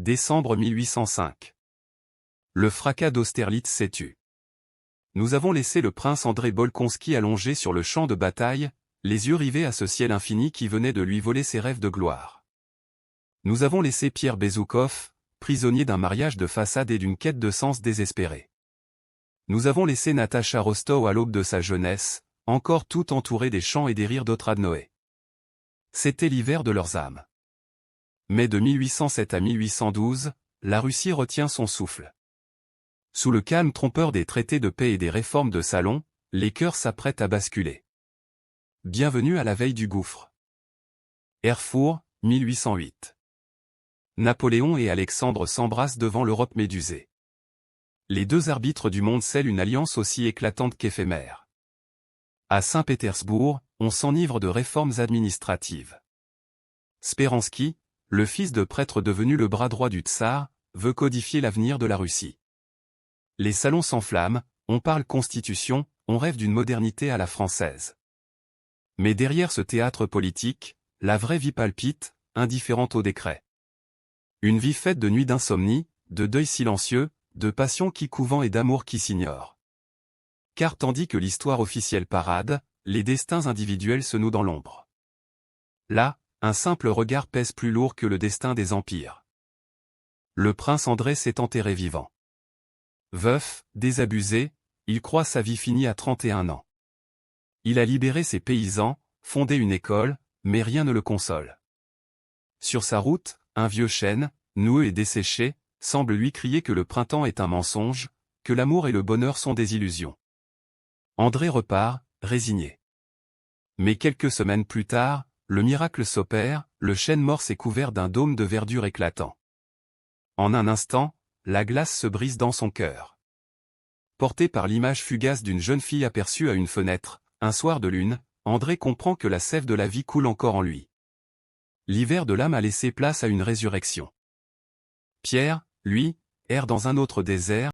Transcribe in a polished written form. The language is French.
Décembre 1805. Le fracas d'Austerlitz s'est tu. Nous avons laissé le prince André Bolkonski allongé sur le champ de bataille, les yeux rivés à ce ciel infini qui venait de lui voler ses rêves de gloire. Nous avons laissé Pierre Bezoukov, prisonnier d'un mariage de façade et d'une quête de sens désespérée. Nous avons laissé Natacha Rostov à l'aube de sa jeunesse, encore tout entourée des chants et des rires d'Otradnoé. C'était l'hiver de leurs âmes. Mais de 1807 à 1812, la Russie retient son souffle. Sous le calme trompeur des traités de paix et des réformes de Salon, les cœurs s'apprêtent à basculer. Bienvenue à la veille du gouffre. Erfourt, 1808. Napoléon et Alexandre s'embrassent devant l'Europe médusée. Les deux arbitres du monde scellent une alliance aussi éclatante qu'éphémère. À Saint-Pétersbourg, on s'enivre de réformes administratives. Speransky, le fils de prêtre devenu le bras droit du tsar, veut codifier l'avenir de la Russie. Les salons s'enflamment, on parle constitution, on rêve d'une modernité à la française. Mais derrière ce théâtre politique, la vraie vie palpite, indifférente au décret. Une vie faite de nuits d'insomnie, de deuil silencieux, de passions qui couvent et d'amour qui s'ignorent. Car tandis que l'histoire officielle parade, les destins individuels se nouent dans l'ombre. Là, un simple regard pèse plus lourd que le destin des empires. Le prince André s'est enterré vivant. Veuf, désabusé, il croit sa vie finie à 31 ans. Il a libéré ses paysans, fondé une école, mais rien ne le console. Sur sa route, un vieux chêne, noueux et desséché, semble lui crier que le printemps est un mensonge, que l'amour et le bonheur sont des illusions. André repart, résigné. Mais quelques semaines plus tard, le miracle s'opère, le chêne mort s'est couvert d'un dôme de verdure éclatant. En un instant, la glace se brise dans son cœur. Porté par l'image fugace d'une jeune fille aperçue à une fenêtre, un soir de lune, André comprend que la sève de la vie coule encore en lui. L'hiver de l'âme a laissé place à une résurrection. Pierre, lui, erre dans un autre désert,